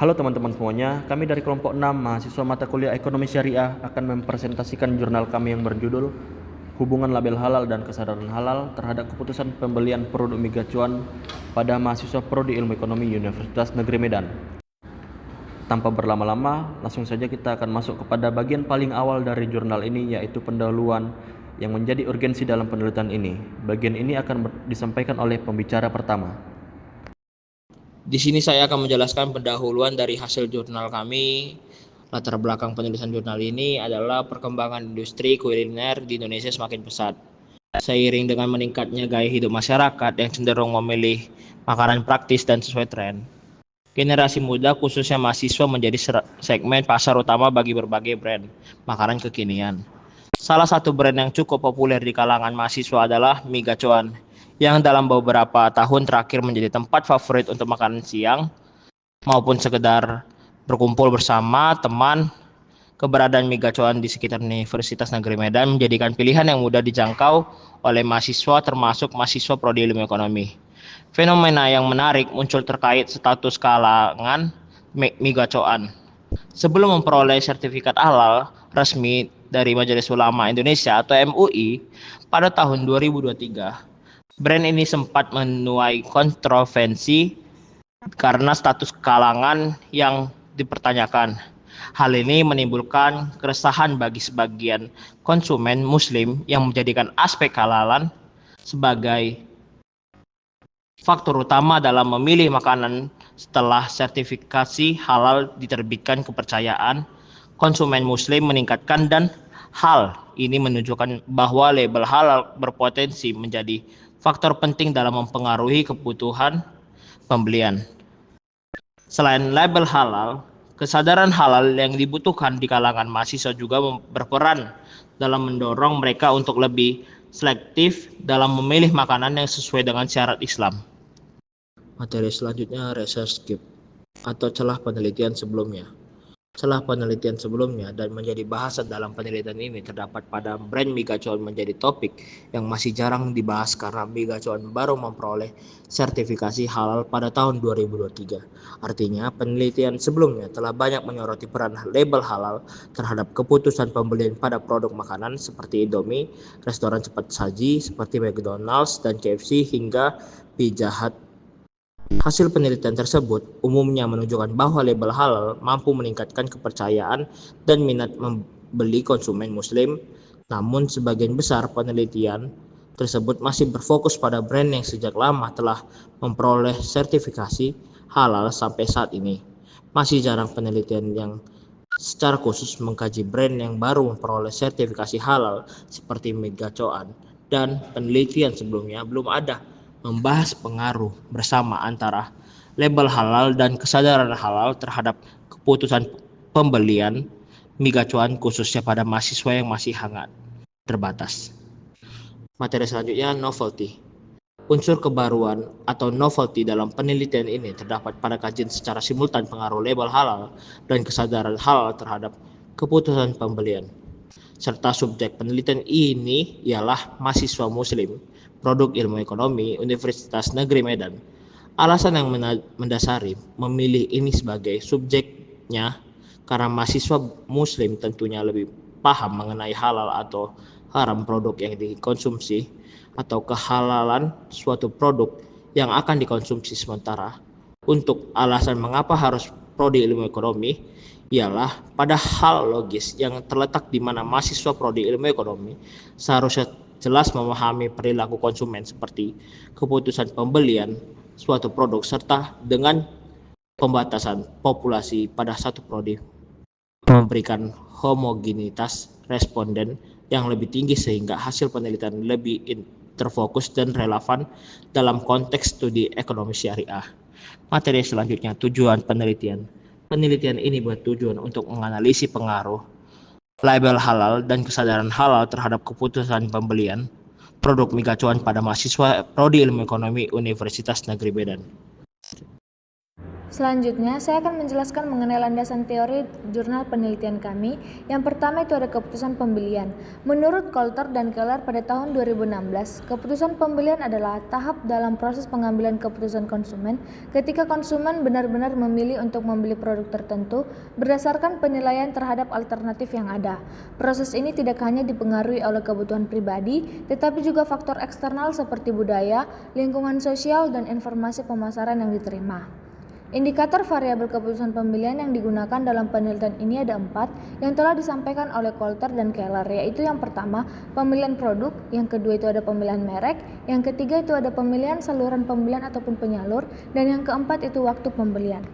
Halo teman-teman semuanya, kami dari kelompok 6 mahasiswa mata kuliah Ekonomi Syariah akan mempresentasikan jurnal kami yang berjudul Hubungan Label Halal dan Kesadaran Halal terhadap Keputusan Pembelian Produk Mie Gacuan pada mahasiswa Prodi Ilmu Ekonomi Universitas Negeri Medan. Tanpa berlama-lama, langsung saja kita akan masuk kepada bagian paling awal dari jurnal ini, yaitu pendahuluan yang menjadi urgensi dalam penelitian ini. Bagian ini akan disampaikan oleh pembicara pertama. Di sini saya akan menjelaskan pendahuluan dari hasil jurnal kami. Latar belakang penulisan jurnal ini adalah perkembangan industri kuliner di Indonesia semakin pesat. Seiring dengan meningkatnya gaya hidup masyarakat yang cenderung memilih makanan praktis dan sesuai tren, generasi muda khususnya mahasiswa menjadi segmen pasar utama bagi berbagai brand makanan kekinian. Salah satu brand yang cukup populer di kalangan mahasiswa adalah Mie Gacuan, yang dalam beberapa tahun terakhir menjadi tempat favorit untuk makan siang maupun sekedar berkumpul bersama teman. Keberadaan Mie Gacuan di sekitar Universitas Negeri Medan menjadikan pilihan yang mudah dijangkau oleh mahasiswa termasuk mahasiswa Prodi Ilmu Ekonomi. Fenomena yang menarik muncul terkait status kalangan Mie Gacuan. Sebelum memperoleh sertifikat halal resmi dari Majelis Ulama Indonesia atau MUI pada tahun 2023, brand ini sempat menuai kontroversi karena status kalangan yang dipertanyakan. Hal ini menimbulkan keresahan bagi sebagian konsumen muslim yang menjadikan aspek halalan sebagai faktor utama dalam memilih makanan. Setelah sertifikasi halal diterbitkan, kepercayaan konsumen muslim meningkatkan dan hal ini menunjukkan bahwa label halal berpotensi menjadi faktor penting dalam mempengaruhi kebutuhan pembelian. Selain label halal, kesadaran halal yang dibutuhkan di kalangan mahasiswa juga berperan dalam mendorong mereka untuk lebih selektif dalam memilih makanan yang sesuai dengan syarat Islam. Materi selanjutnya research gap atau celah penelitian sebelumnya. Celah penelitian sebelumnya dan menjadi bahasan dalam penelitian ini terdapat pada brand Mie Gacuan menjadi topik yang masih jarang dibahas karena Mie Gacuan baru memperoleh sertifikasi halal pada tahun 2023. Artinya penelitian sebelumnya telah banyak menyoroti peran label halal terhadap keputusan pembelian pada produk makanan seperti Indomie, restoran cepat saji seperti McDonald's dan KFC hingga Pizza Hut. Hasil penelitian tersebut umumnya menunjukkan bahwa label halal mampu meningkatkan kepercayaan dan minat membeli konsumen muslim. Namun sebagian besar penelitian tersebut masih berfokus pada brand yang sejak lama telah memperoleh sertifikasi halal sampai saat ini. Masih jarang penelitian yang secara khusus mengkaji brand yang baru memperoleh sertifikasi halal seperti Mie Gacuan, dan penelitian sebelumnya belum ada membahas pengaruh bersama antara label halal dan kesadaran halal terhadap keputusan pembelian Mie Gacuan khususnya pada mahasiswa yang masih hangat terbatas. Materi selanjutnya novelty. Unsur kebaruan atau novelty dalam penelitian ini terdapat pada kajian secara simultan pengaruh label halal dan kesadaran halal terhadap keputusan pembelian. Serta subjek penelitian ini ialah mahasiswa muslim Produk Ilmu Ekonomi Universitas Negeri Medan. Alasan yang mendasari memilih ini sebagai subjeknya karena mahasiswa muslim tentunya lebih paham mengenai halal atau haram produk yang dikonsumsi atau kehalalan suatu produk yang akan dikonsumsi. Sementara untuk alasan mengapa harus prodi ilmu ekonomi ialah pada hal logis yang terletak di mana mahasiswa prodi ilmu ekonomi seharusnya jelas memahami perilaku konsumen seperti keputusan pembelian suatu produk serta dengan pembatasan populasi pada satu prodi memberikan homogenitas responden yang lebih tinggi sehingga hasil penelitian lebih terfokus dan relevan dalam konteks studi ekonomi syariah. Materi selanjutnya tujuan penelitian. Penelitian ini bertujuan untuk menganalisis pengaruh label halal dan kesadaran halal terhadap keputusan pembelian produk Mie Gacuan pada mahasiswa Prodi Ilmu Ekonomi Universitas Negeri Medan. Selanjutnya, saya akan menjelaskan mengenai landasan teori jurnal penelitian kami. Yang pertama itu ada keputusan pembelian. Menurut Coulter dan Keller pada tahun 2016, keputusan pembelian adalah tahap dalam proses pengambilan keputusan konsumen ketika konsumen benar-benar memilih untuk membeli produk tertentu berdasarkan penilaian terhadap alternatif yang ada. Proses ini tidak hanya dipengaruhi oleh kebutuhan pribadi, tetapi juga faktor eksternal seperti budaya, lingkungan sosial, dan informasi pemasaran yang diterima. Indikator variabel keputusan pembelian yang digunakan dalam penelitian ini ada 4 yang telah disampaikan oleh Coulter dan Keller, yaitu yang pertama pemilihan produk, yang kedua itu ada pemilihan merek, yang ketiga itu ada pemilihan saluran pembelian ataupun penyalur, dan yang keempat itu waktu pembelian.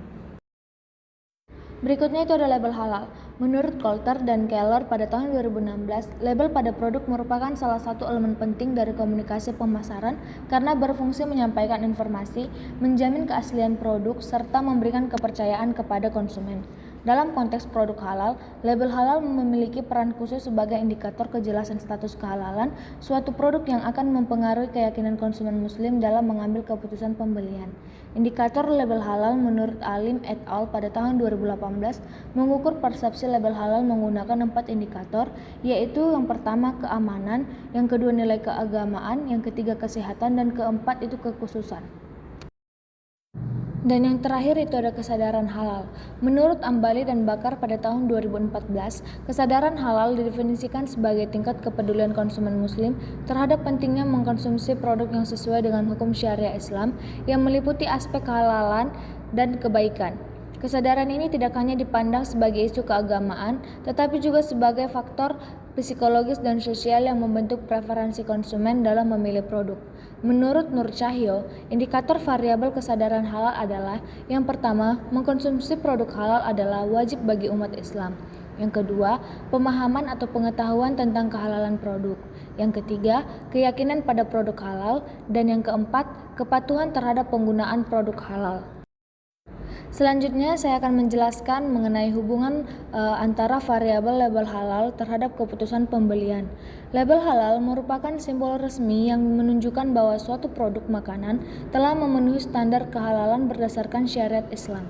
Berikutnya itu ada label halal. Menurut Coulter dan Keller pada tahun 2016, label pada produk merupakan salah satu elemen penting dari komunikasi pemasaran karena berfungsi menyampaikan informasi, menjamin keaslian produk, serta memberikan kepercayaan kepada konsumen. Dalam konteks produk halal, label halal memiliki peran khusus sebagai indikator kejelasan status kehalalan suatu produk yang akan mempengaruhi keyakinan konsumen muslim dalam mengambil keputusan pembelian. Indikator label halal menurut Alim et al. Pada tahun 2018 mengukur persepsi label halal menggunakan 4 indikator, yaitu yang pertama keamanan, yang kedua nilai keagamaan, yang ketiga kesehatan, dan keempat itu kekhususan. Dan yang terakhir itu ada kesadaran halal. Menurut Ambali dan Bakar pada tahun 2014, kesadaran halal didefinisikan sebagai tingkat kepedulian konsumen muslim terhadap pentingnya mengkonsumsi produk yang sesuai dengan hukum syariah Islam yang meliputi aspek kehalalan dan kebaikan. Kesadaran ini tidak hanya dipandang sebagai isu keagamaan, tetapi juga sebagai faktor psikologis dan sosial yang membentuk preferensi konsumen dalam memilih produk. Menurut Nur Cahyo, indikator variabel kesadaran halal adalah yang pertama, mengkonsumsi produk halal adalah wajib bagi umat Islam. Yang kedua, pemahaman atau pengetahuan tentang kehalalan produk. Yang ketiga, keyakinan pada produk halal. Dan yang keempat, kepatuhan terhadap penggunaan produk halal. Selanjutnya saya akan menjelaskan mengenai hubungan antara variabel label halal terhadap keputusan pembelian. Label halal merupakan simbol resmi yang menunjukkan bahwa suatu produk makanan telah memenuhi standar kehalalan berdasarkan syariat Islam.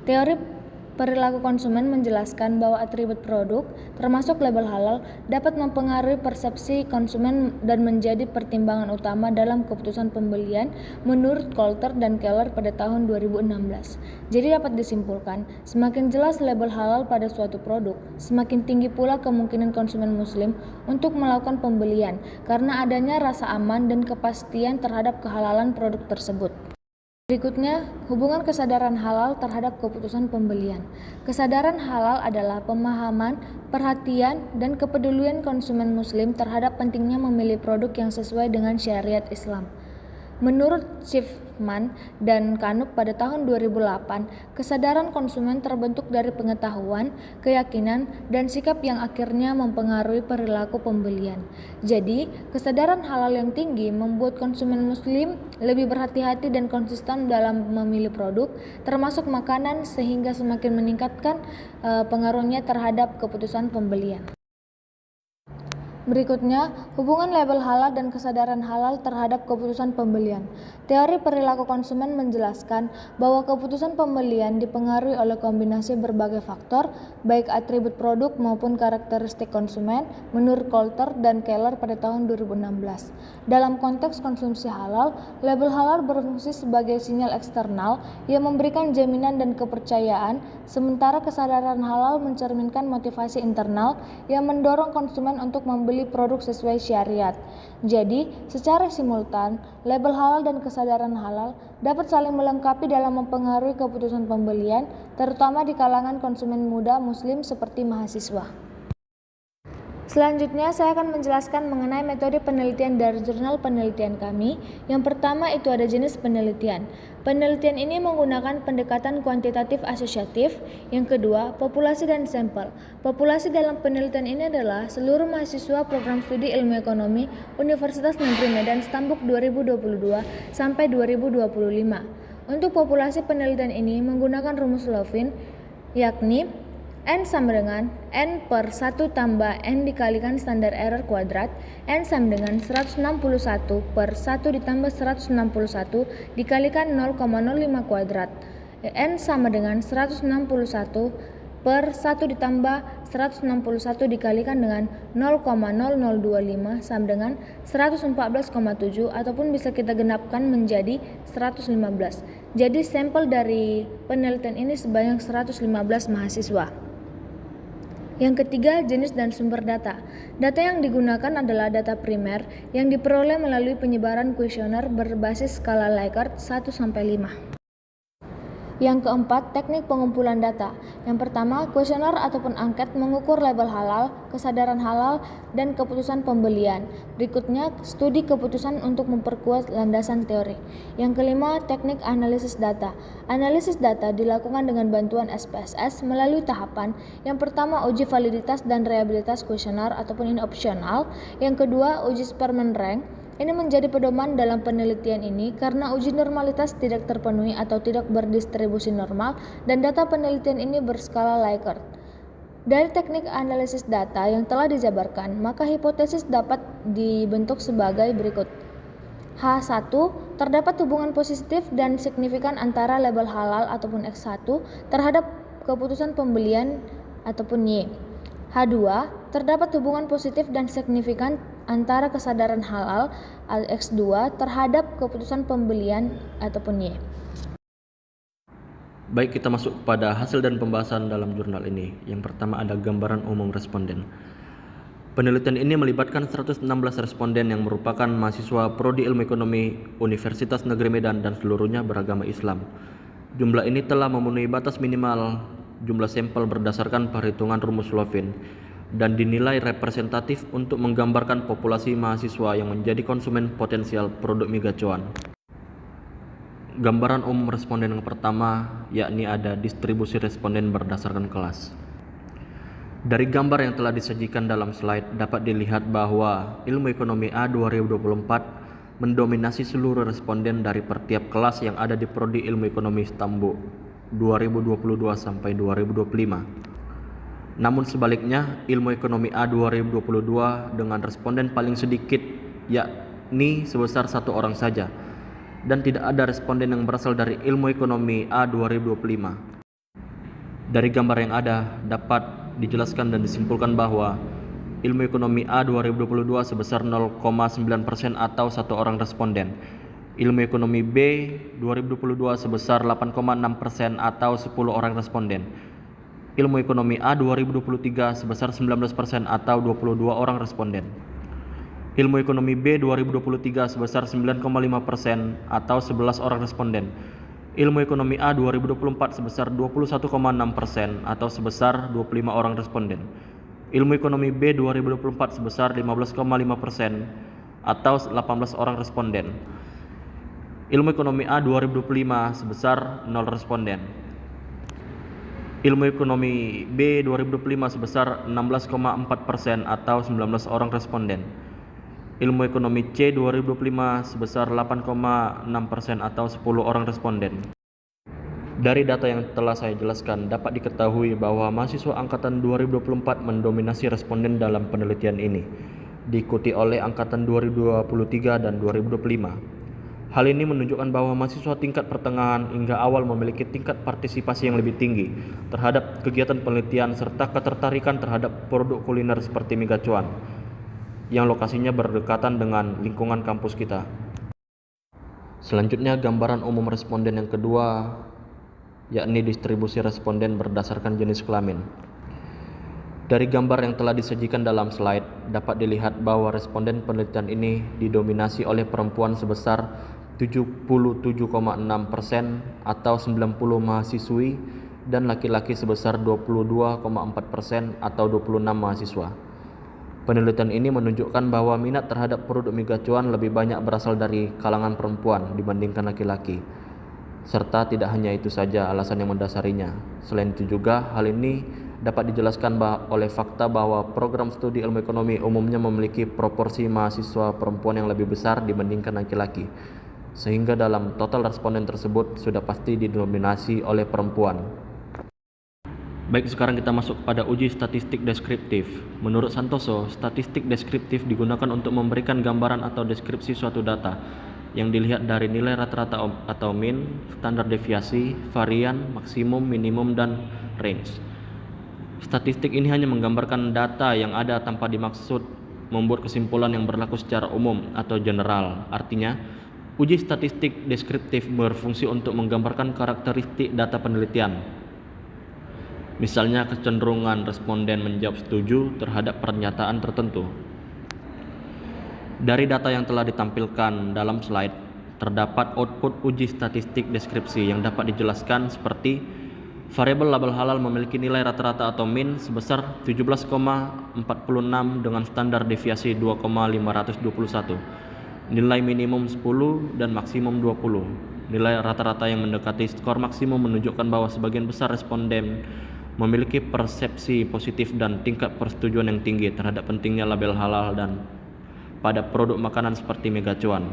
Teori perilaku konsumen menjelaskan bahwa atribut produk, termasuk label halal, dapat mempengaruhi persepsi konsumen dan menjadi pertimbangan utama dalam keputusan pembelian menurut Coulter dan Keller pada tahun 2016. Jadi dapat disimpulkan, semakin jelas label halal pada suatu produk, semakin tinggi pula kemungkinan konsumen muslim untuk melakukan pembelian karena adanya rasa aman dan kepastian terhadap kehalalan produk tersebut. Berikutnya, hubungan kesadaran halal terhadap keputusan pembelian. Kesadaran halal adalah pemahaman, perhatian, dan kepedulian konsumen muslim terhadap pentingnya memilih produk yang sesuai dengan syariat Islam. Menurut Schiffman dan Kanuk pada tahun 2008, kesadaran konsumen terbentuk dari pengetahuan, keyakinan, dan sikap yang akhirnya mempengaruhi perilaku pembelian. Jadi, kesadaran halal yang tinggi membuat konsumen muslim lebih berhati-hati dan konsisten dalam memilih produk, termasuk makanan, sehingga semakin meningkatkan pengaruhnya terhadap keputusan pembelian. Berikutnya, hubungan label halal dan kesadaran halal terhadap keputusan pembelian. Teori perilaku konsumen menjelaskan bahwa keputusan pembelian dipengaruhi oleh kombinasi berbagai faktor, baik atribut produk maupun karakteristik konsumen, menurut Coulter dan Keller pada tahun 2016. Dalam konteks konsumsi halal, label halal berfungsi sebagai sinyal eksternal yang memberikan jaminan dan kepercayaan, sementara kesadaran halal mencerminkan motivasi internal yang mendorong konsumen untuk membeli produk sesuai syariat. Jadi, secara simultan, label halal dan kesadaran halal dapat saling melengkapi dalam mempengaruhi keputusan pembelian, terutama di kalangan konsumen muda muslim seperti mahasiswa. Selanjutnya, saya akan menjelaskan mengenai metode penelitian dari jurnal penelitian kami. Yang pertama itu ada jenis penelitian. Penelitian ini menggunakan pendekatan kuantitatif asosiatif. Yang kedua, populasi dan sampel. Populasi dalam penelitian ini adalah seluruh mahasiswa program studi ilmu ekonomi Universitas Negeri Medan Stambuk 2022 sampai 2025. Untuk populasi penelitian ini menggunakan rumus Lovin, yakni N sama dengan N per 1 tambah N dikalikan standar error kuadrat, N sama dengan 161 per 1 ditambah 161 dikalikan 0,05 kuadrat. N sama dengan 161 per 1 ditambah 161 dikalikan dengan 0,0025 sama dengan 114,7 ataupun bisa kita genapkan menjadi 115. Jadi sampel dari penelitian ini sebanyak 115 mahasiswa. Yang ketiga, jenis dan sumber data. Data yang digunakan adalah data primer yang diperoleh melalui penyebaran kuesioner berbasis skala Likert 1-5. Yang keempat, teknik pengumpulan data. Yang pertama, kuesioner ataupun angket mengukur label halal, kesadaran halal, dan keputusan pembelian. Berikutnya, studi keputusan untuk memperkuat landasan teori. Yang kelima, teknik analisis data. Analisis data dilakukan dengan bantuan SPSS melalui tahapan. Yang pertama, uji validitas dan reliabilitas kuesioner ataupun ini opsional. Yang kedua, uji Spearman rank. Ini menjadi pedoman dalam penelitian ini karena uji normalitas tidak terpenuhi atau tidak berdistribusi normal dan data penelitian ini berskala Likert. Dari teknik analisis data yang telah dijabarkan, maka hipotesis dapat dibentuk sebagai berikut. H1, terdapat hubungan positif dan signifikan antara label halal ataupun X1 terhadap keputusan pembelian ataupun Y. H2, terdapat hubungan positif dan signifikan antara kesadaran halal X2 terhadap keputusan pembelian ataupun Y. Baik, kita masuk pada hasil dan pembahasan dalam jurnal ini. Yang pertama ada gambaran umum responden. Penelitian ini melibatkan 116 responden yang merupakan mahasiswa Prodi Ilmu Ekonomi Universitas Negeri Medan dan seluruhnya beragama Islam. Jumlah ini telah memenuhi batas minimal jumlah sampel berdasarkan perhitungan rumus Lovin dan dinilai representatif untuk menggambarkan populasi mahasiswa yang menjadi konsumen potensial produk migas cuan. Gambaran umum responden yang pertama yakni ada distribusi responden berdasarkan kelas. Dari gambar yang telah disajikan dalam slide dapat dilihat bahwa Ilmu Ekonomi A 2024 mendominasi seluruh responden dari per tiap kelas yang ada di Prodi Ilmu Ekonomi Stambuk 2022 sampai 2025. Namun sebaliknya, Ilmu Ekonomi A 2022 dengan responden paling sedikit yakni sebesar 1 orang saja, dan tidak ada responden yang berasal dari Ilmu Ekonomi A 2025. Dari gambar yang ada dapat dijelaskan dan disimpulkan bahwa Ilmu Ekonomi A 2022 sebesar 0,9% atau 1 orang responden. Ilmu Ekonomi B 2022 sebesar 8,6% atau 10 orang responden. Ilmu Ekonomi A 2023 sebesar 19% atau 22 orang responden. Ilmu Ekonomi B 2023 sebesar 9,5% atau 11 orang responden. Ilmu Ekonomi A 2024 sebesar 21,6% atau sebesar 25 orang responden. Ilmu Ekonomi B 2024 sebesar 15,5% atau 18 orang responden. Ilmu Ekonomi A 2025 sebesar 0 responden. Ilmu Ekonomi B 2025 sebesar 16,4% atau 19 orang responden. Ilmu Ekonomi C 2025 sebesar 8,6% atau 10 orang responden. Dari data yang telah saya jelaskan dapat diketahui bahwa mahasiswa angkatan 2024 mendominasi responden dalam penelitian ini, diikuti oleh angkatan 2023 dan 2025. Hal ini menunjukkan bahwa mahasiswa tingkat pertengahan hingga awal memiliki tingkat partisipasi yang lebih tinggi terhadap kegiatan penelitian serta ketertarikan terhadap produk kuliner seperti migas cuan yang lokasinya berdekatan dengan lingkungan kampus kita. Selanjutnya gambaran umum responden yang kedua yakni distribusi responden berdasarkan jenis kelamin. Dari gambar yang telah disajikan dalam slide dapat dilihat bahwa responden penelitian ini didominasi oleh perempuan sebesar 77,6% atau 90 mahasiswi dan laki-laki sebesar 22,4% atau 26 mahasiswa. Penelitian ini menunjukkan bahwa minat terhadap produk migas cuan lebih banyak berasal dari kalangan perempuan dibandingkan laki-laki. Serta tidak hanya itu saja alasan yang mendasarinya. Selain itu juga hal ini dapat dijelaskan oleh fakta bahwa program studi ilmu ekonomi umumnya memiliki proporsi mahasiswa perempuan yang lebih besar dibandingkan laki-laki. Sehingga dalam total responden tersebut sudah pasti didominasi oleh perempuan. Baik, sekarang kita masuk pada uji statistik deskriptif. Menurut Santoso, statistik deskriptif digunakan untuk memberikan gambaran atau deskripsi suatu data. yang dilihat dari nilai rata-rata atau mean, standar deviasi, varian, maksimum, minimum, dan range. Statistik ini hanya menggambarkan data yang ada tanpa dimaksud membuat kesimpulan yang berlaku secara umum atau general. Artinya, uji statistik deskriptif berfungsi untuk menggambarkan karakteristik data penelitian. Misalnya kecenderungan responden menjawab setuju terhadap pernyataan tertentu. Dari data yang telah ditampilkan dalam slide, terdapat output uji statistik deskripsi yang dapat dijelaskan seperti variabel label halal memiliki nilai rata-rata atau mean sebesar 17,46 dengan standar deviasi 2,521, nilai minimum 10 dan maksimum 20. Nilai rata-rata yang mendekati skor maksimum menunjukkan bahwa sebagian besar responden memiliki persepsi positif dan tingkat persetujuan yang tinggi terhadap pentingnya label halal dan pada produk makanan seperti Mega Cuan.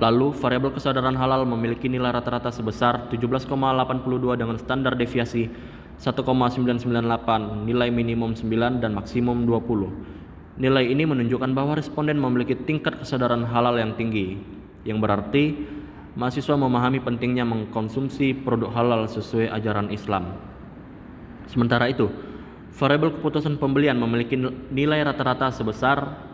Lalu, variabel kesadaran halal memiliki nilai rata-rata sebesar 17,82 dengan standar deviasi 1,998, nilai minimum 9 dan maksimum 20. Nilai ini menunjukkan bahwa responden memiliki tingkat kesadaran halal yang tinggi, yang berarti mahasiswa memahami pentingnya mengkonsumsi produk halal sesuai ajaran Islam. Sementara itu, variabel keputusan pembelian memiliki nilai rata-rata sebesar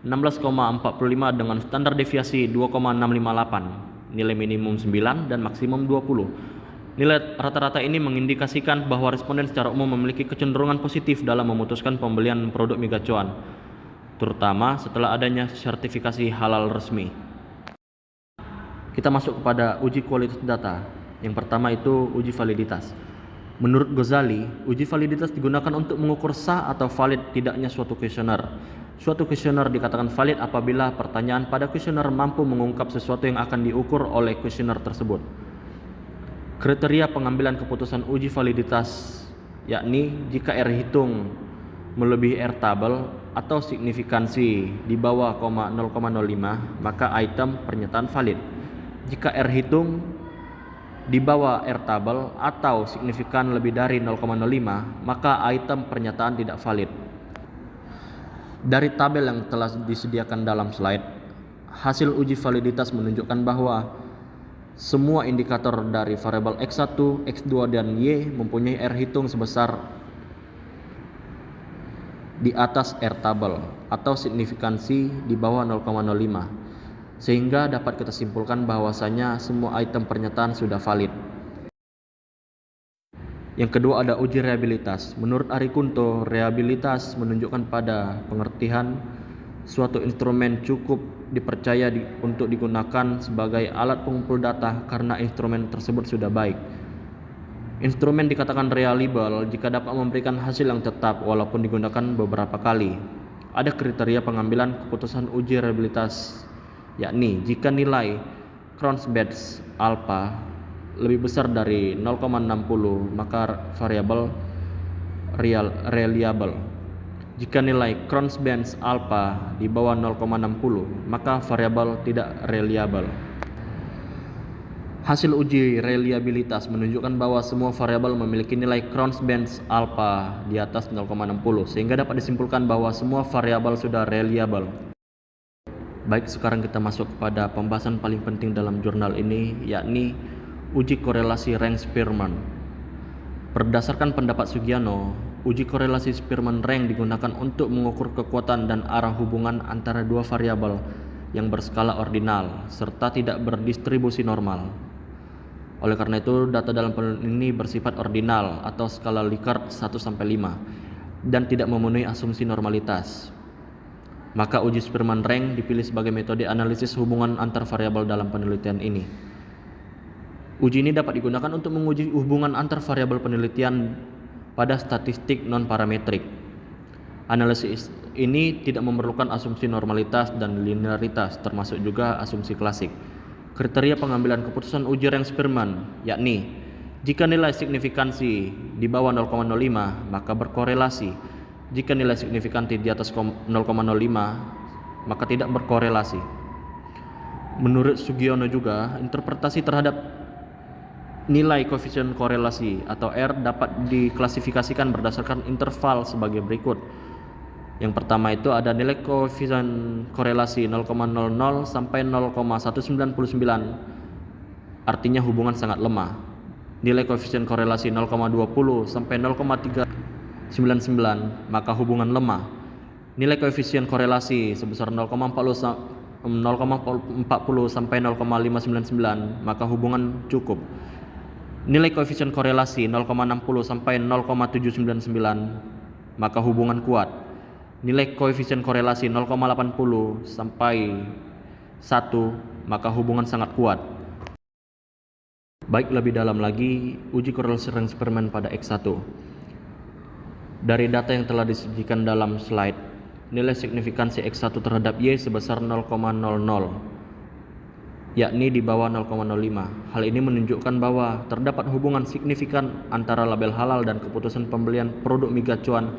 16,45 dengan standar deviasi 2,658, nilai minimum 9 dan maksimum 20. Nilai rata-rata ini mengindikasikan bahwa responden secara umum memiliki kecenderungan positif dalam memutuskan pembelian produk Mega Cuan, terutama setelah adanya sertifikasi halal resmi. Kita masuk kepada uji kualitas data. Yang pertama itu uji validitas. Menurut Ghazali, uji validitas digunakan untuk mengukur sah atau valid tidaknya suatu kuesioner. Suatu kuesioner dikatakan valid apabila pertanyaan pada kuesioner mampu mengungkap sesuatu yang akan diukur oleh kuesioner tersebut. Kriteria pengambilan keputusan uji validitas yakni jika R hitung melebihi R tabel atau signifikansi di bawah 0,05 maka item pernyataan valid. Jika R hitung di bawah R tabel atau signifikan lebih dari 0,05 maka item pernyataan tidak valid. Dari tabel yang telah disediakan dalam slide, hasil uji validitas menunjukkan bahwa semua indikator dari variabel X1, X2, dan Y mempunyai R hitung sebesar di atas R tabel atau signifikansi di bawah 0,05, sehingga dapat kita simpulkan bahwasanya semua item pernyataan sudah valid. Yang kedua ada uji reabilitas. Menurut Ari Kunto, reabilitas menunjukkan pada pengertian suatu instrumen cukup dipercaya untuk digunakan sebagai alat pengumpul data karena instrumen tersebut sudah baik. Instrumen dikatakan reliable jika dapat memberikan hasil yang tetap walaupun digunakan beberapa kali. Ada kriteria pengambilan keputusan uji reliabilitas, yakni jika nilai Cronbach's alpha lebih besar dari 0,60 maka variabel reliable. Jika nilai Cronbach's alpha di bawah 0,60 maka variabel tidak reliable. Hasil uji reliabilitas menunjukkan bahwa semua variabel memiliki nilai Cronbach's alpha di atas 0,60 sehingga dapat disimpulkan bahwa semua variabel sudah reliable. Baik, sekarang kita masuk kepada pembahasan paling penting dalam jurnal ini, yakni uji korelasi rank Spearman. Berdasarkan pendapat Sugiono, uji korelasi Spearman rank digunakan untuk mengukur kekuatan dan arah hubungan antara dua variabel yang berskala ordinal serta tidak berdistribusi normal. Oleh karena itu, data dalam penelitian ini bersifat ordinal atau skala Likert 1-5 dan tidak memenuhi asumsi normalitas. Maka uji Spearman rank dipilih sebagai metode analisis hubungan antar variabel dalam penelitian ini. Uji ini dapat digunakan untuk menguji hubungan antar variabel penelitian pada statistik non-parametrik. Analisis ini tidak memerlukan asumsi normalitas dan linearitas, termasuk juga asumsi klasik. Kriteria pengambilan keputusan uji rank Spearman, yakni jika nilai signifikansi di bawah 0,05 maka berkorelasi. Jika nilai signifikansi di atas 0,05 maka tidak berkorelasi. Menurut Sugiono juga, interpretasi terhadap nilai koefisien korelasi atau R dapat diklasifikasikan berdasarkan interval sebagai berikut. Yang pertama itu ada nilai koefisien korelasi 0,00 sampai 0,199, artinya hubungan sangat lemah. Nilai koefisien korelasi 0,20 sampai 0,399, maka hubungan lemah. Nilai koefisien korelasi sebesar 0,40 sampai 0,599, maka hubungan cukup. Nilai koefisien korelasi 0,60 sampai 0,799, maka hubungan kuat. Nilai koefisien korelasi 0,80 sampai 1, maka hubungan sangat kuat. Baik, lebih dalam lagi, uji korelasi rang eksperimen pada X1. Dari data yang telah disajikan dalam slide, nilai signifikansi X1 terhadap Y sebesar 0,00, yakni di bawah 0,05. Hal ini menunjukkan bahwa terdapat hubungan signifikan antara label halal dan keputusan pembelian produk mie gacuan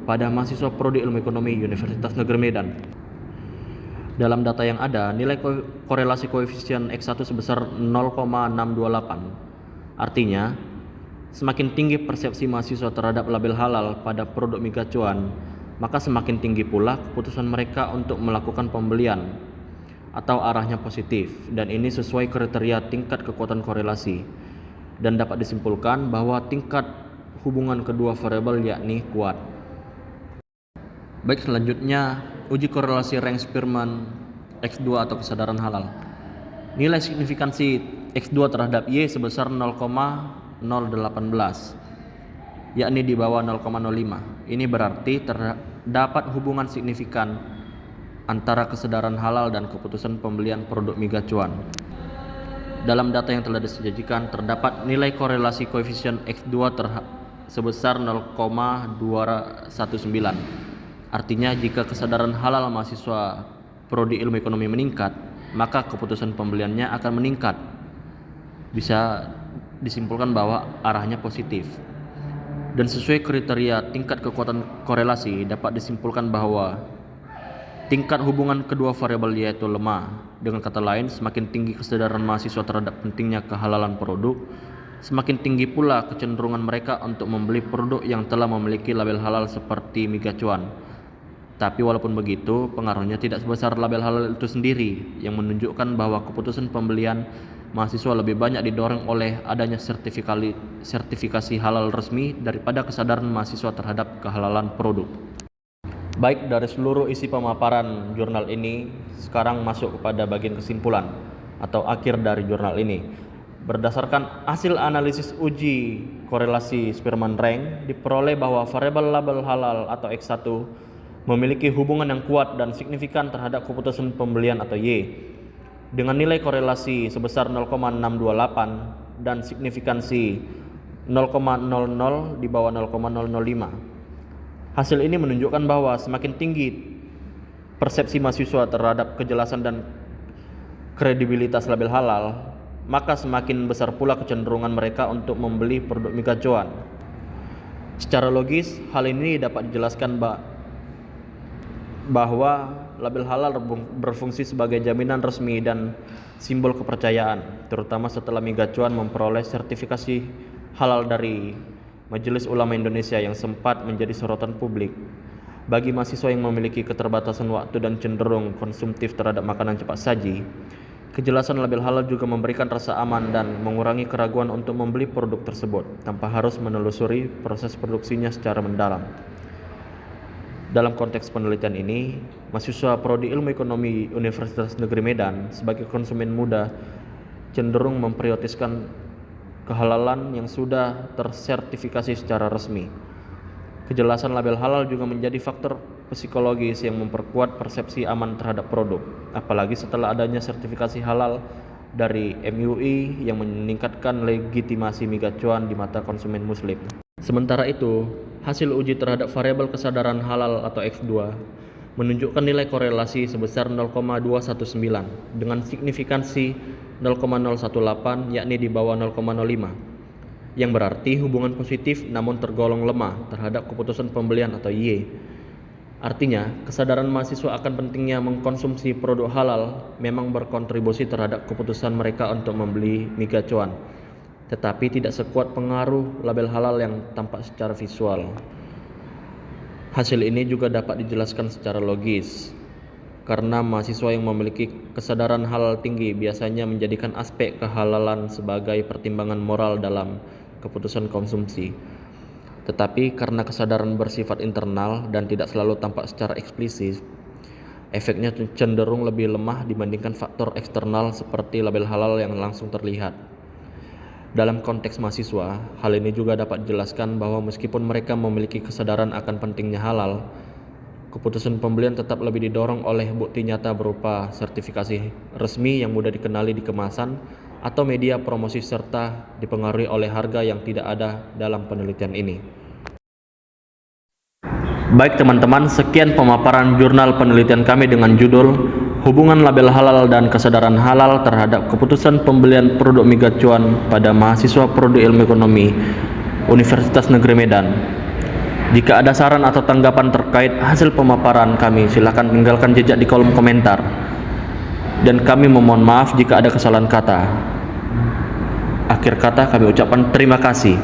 pada mahasiswa Prodi Ilmu Ekonomi Universitas Negeri Medan. Dalam data yang ada, nilai korelasi koefisien X1 sebesar 0,628. Artinya, semakin tinggi persepsi mahasiswa terhadap label halal pada produk mie gacuan, maka semakin tinggi pula keputusan mereka untuk melakukan pembelian atau arahnya positif, dan ini sesuai kriteria tingkat kekuatan korelasi, dan dapat disimpulkan bahwa tingkat hubungan kedua variabel yakni kuat. Baik, selanjutnya uji korelasi rang eksperimen X2 atau kesadaran halal. Nilai signifikansi X2 terhadap Y sebesar 0,018, yakni di bawah 0,05. Ini berarti terdapat hubungan signifikan antara kesadaran halal dan keputusan pembelian produk mie gacuan. Dalam data yang telah disajikan, terdapat nilai korelasi koefisien X2 sebesar 0,219. Artinya, jika kesadaran halal mahasiswa Prodi Ilmu Ekonomi meningkat, maka keputusan pembeliannya akan meningkat. Bisa disimpulkan bahwa arahnya positif. Dan sesuai kriteria tingkat kekuatan korelasi, dapat disimpulkan bahwa tingkat hubungan kedua variabel yaitu lemah. Dengan kata lain, semakin tinggi kesadaran mahasiswa terhadap pentingnya kehalalan produk, semakin tinggi pula kecenderungan mereka untuk membeli produk yang telah memiliki label halal seperti mie gacuan. Tapi walaupun begitu, pengaruhnya tidak sebesar label halal itu sendiri, yang menunjukkan bahwa keputusan pembelian mahasiswa lebih banyak didorong oleh adanya sertifikasi halal resmi daripada kesadaran mahasiswa terhadap kehalalan produk. Baik, dari seluruh isi pemaparan jurnal ini, sekarang masuk kepada bagian kesimpulan atau akhir dari jurnal ini. Berdasarkan hasil analisis uji korelasi eksperimen rang, diperoleh bahwa variabel label halal atau X1 memiliki hubungan yang kuat dan signifikan terhadap keputusan pembelian atau Y, dengan nilai korelasi sebesar 0,628 dan signifikansi 0,00 di bawah 0,005. Hasil ini menunjukkan bahwa semakin tinggi persepsi mahasiswa terhadap kejelasan dan kredibilitas label halal, maka semakin besar pula kecenderungan mereka untuk membeli produk mie gacuan. Secara logis, hal ini dapat dijelaskan bahwa label halal berfungsi sebagai jaminan resmi dan simbol kepercayaan, terutama setelah mie gacuan memperoleh sertifikasi halal dari Majelis Ulama Indonesia yang sempat menjadi sorotan publik. Bagi mahasiswa yang memiliki keterbatasan waktu dan cenderung konsumtif terhadap makanan cepat saji, kejelasan label halal juga memberikan rasa aman dan mengurangi keraguan untuk membeli produk tersebut tanpa harus menelusuri proses produksinya secara mendalam. Dalam konteks penelitian ini, mahasiswa Prodi Ilmu Ekonomi Universitas Negeri Medan sebagai konsumen muda cenderung memprioritaskan kehalalan yang sudah tersertifikasi secara resmi. Kejelasan label halal juga menjadi faktor psikologis yang memperkuat persepsi aman terhadap produk, apalagi setelah adanya sertifikasi halal dari MUI yang meningkatkan legitimasi mie gacuan di mata konsumen muslim. Sementara itu, hasil uji terhadap variabel kesadaran halal atau X2 menunjukkan nilai korelasi sebesar 0,219 dengan signifikansi 0,018, yakni di bawah 0,05, yang berarti hubungan positif namun tergolong lemah terhadap keputusan pembelian atau Y. Artinya, kesadaran mahasiswa akan pentingnya mengkonsumsi produk halal memang berkontribusi terhadap keputusan mereka untuk membeli mie gacuan, tetapi tidak sekuat pengaruh label halal yang tampak secara visual. Hasil ini juga dapat dijelaskan secara logis, karena mahasiswa yang memiliki kesadaran halal tinggi biasanya menjadikan aspek kehalalan sebagai pertimbangan moral dalam keputusan konsumsi. Tetapi karena kesadaran bersifat internal dan tidak selalu tampak secara eksplisit, efeknya cenderung lebih lemah dibandingkan faktor eksternal seperti label halal yang langsung terlihat. Dalam konteks mahasiswa, hal ini juga dapat dijelaskan bahwa meskipun mereka memiliki kesadaran akan pentingnya halal, keputusan pembelian tetap lebih didorong oleh bukti nyata berupa sertifikasi resmi yang mudah dikenali di kemasan atau media promosi serta dipengaruhi oleh harga yang tidak ada dalam penelitian ini. Baik teman-teman, sekian pemaparan jurnal penelitian kami dengan judul Hubungan Label Halal dan Kesadaran Halal terhadap Keputusan Pembelian Produk Migas Cuan pada Mahasiswa Prodi Ilmu Ekonomi Universitas Negeri Medan. Jika ada saran atau tanggapan terkait hasil pemaparan kami, silakan tinggalkan jejak di kolom komentar. Dan kami memohon maaf jika ada kesalahan kata. Akhir kata kami ucapkan terima kasih.